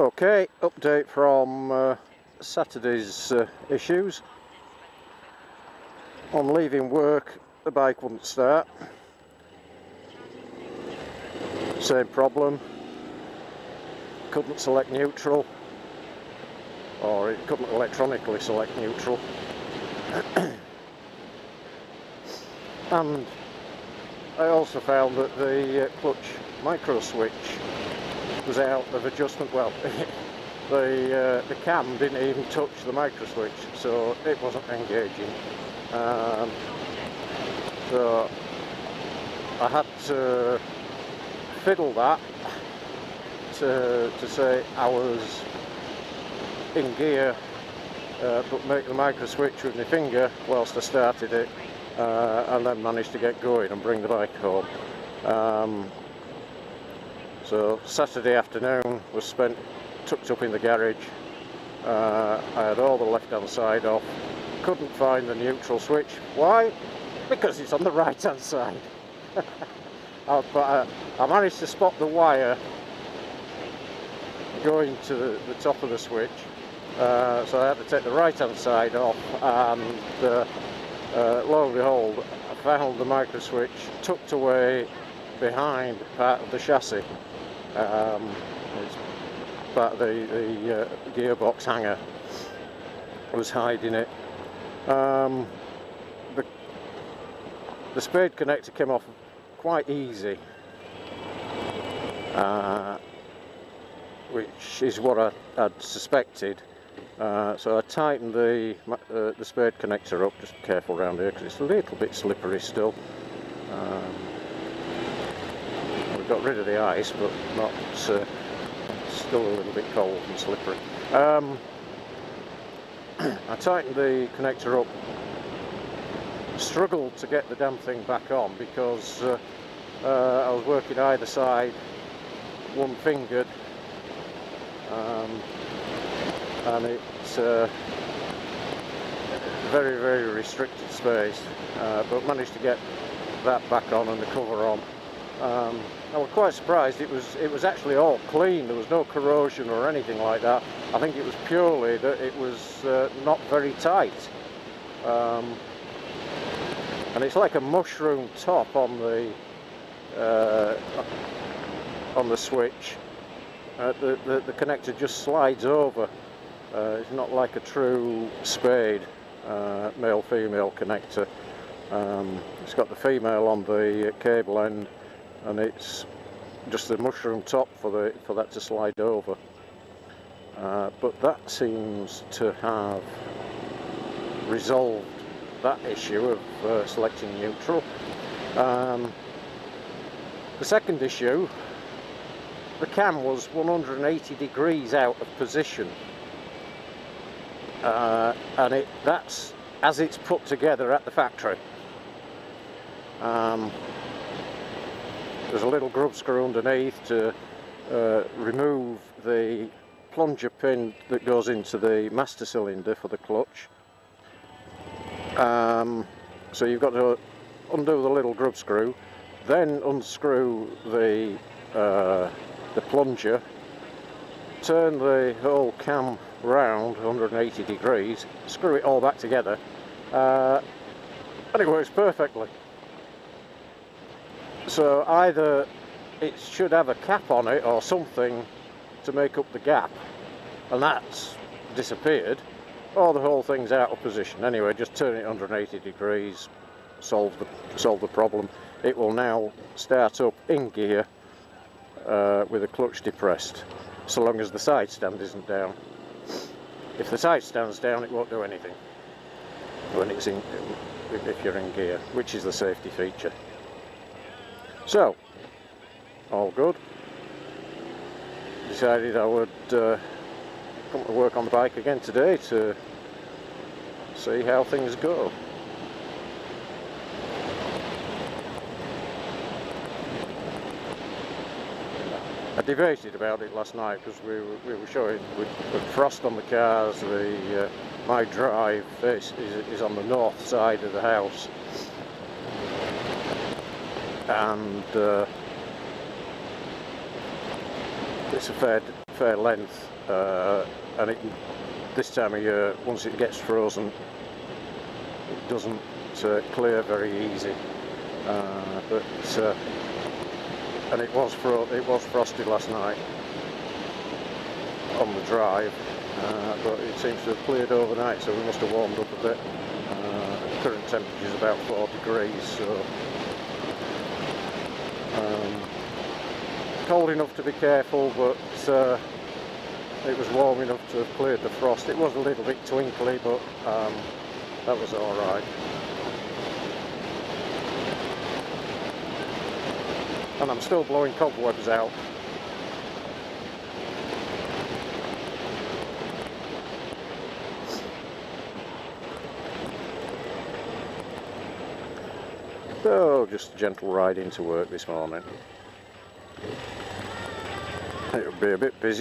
Okay, update from Saturday's issues. On leaving work, the bike wouldn't start. Same problem. Couldn't select neutral, or it couldn't electronically select neutral. And I also found that the clutch micro switch was out of adjustment. Well, the cam didn't even touch the micro switch, so it wasn't engaging. So I had to fiddle that to say I was in gear, but make the micro switch with my finger whilst I started it, and then managed to get going and bring the bike home. So Saturday afternoon was spent tucked up in the garage. I had all the left hand side off, couldn't find the neutral switch. Why? Because it's on the right hand side. But I managed to spot the wire going to the top of the switch, so I had to take the right hand side off, and lo and behold, I found the micro switch tucked away behind part of the chassis. It's part of the gearbox hanger was hiding it. The spade connector came off quite easy, which is what I'd suspected. So I tightened the spade connector up. Just careful around here because it's a little bit slippery still. We got rid of the ice, but not still a little bit cold and slippery. I tightened the connector up. Struggled to get the damn thing back on because I was working either side, one fingered, and it's very, very restricted space, but managed to get that back on and the cover on. I was quite surprised. It was actually all clean. There was no corrosion or anything like that. I think it was purely that it was not very tight. And it's like a mushroom top on the switch. The connector just slides over. It's not like a true spade male-female connector. It's got the female on the cable end, and it's just the mushroom top for that to slide over. But that seems to have resolved that issue of selecting neutral. The second issue, the cam was 180 degrees out of position, and that's as it's put together at the factory. There's a little grub screw underneath to remove the plunger pin that goes into the master cylinder for the clutch. So you've got to undo the little grub screw, then unscrew the plunger, turn the whole cam round 180 degrees, screw it all back together, and it works perfectly. So either it should have a cap on it or something to make up the gap, and that's disappeared, or the whole thing's out of position. Anyway, just turn it 180 degrees, solve the problem. It will now start up in gear with the clutch depressed, so long as the side stand isn't down. If the side stand's down, it won't do anything when it's if you're in gear, which is the safety feature. So, all good. Decided I would come to work on the bike again today to see how things go. I debated about it last night because we were showing with frost on the cars. My drive is on the north side of the house, and it's a fair length, and this time of year, once it gets frozen, it doesn't clear very easy. And it was frosty last night on the drive, but it seems to have cleared overnight, so we must have warmed up a bit. Current temperature is about 4 degrees, so cold enough to be careful, but it was warm enough to have cleared the frost. It was a little bit twinkly, but that was alright. And I'm still blowing cobwebs out. So, just a gentle ride into work this morning. It'll be a bit busy.